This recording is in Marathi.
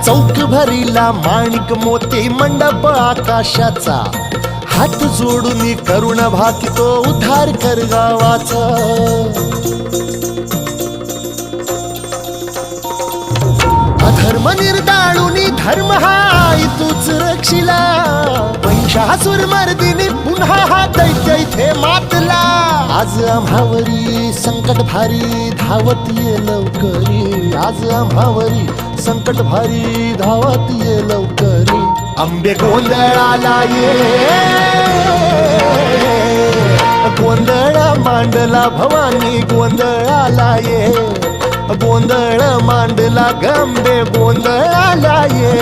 चौक भरीला माणिक मोती मंडप आकाशाचा, हात जोडून करुण भाकितो उद्धार कर गावाचा। अधर्म निर्दाळूनी धर्म हाय तूच रक्षिला, महिषासुर मर्दिनी पुन्हा हा दैत्य इथे मातला। आज आम्हावरी संकट भारी धावत ये लवकरी, आज आम्हावरी संकट भारी धावत ये लवकरी। अंबे गोंधळाला ये, गोंधळ मांडला भवानी गोंधळाला ये, गोंधळ मांडला गंबे गोंधळाला ये।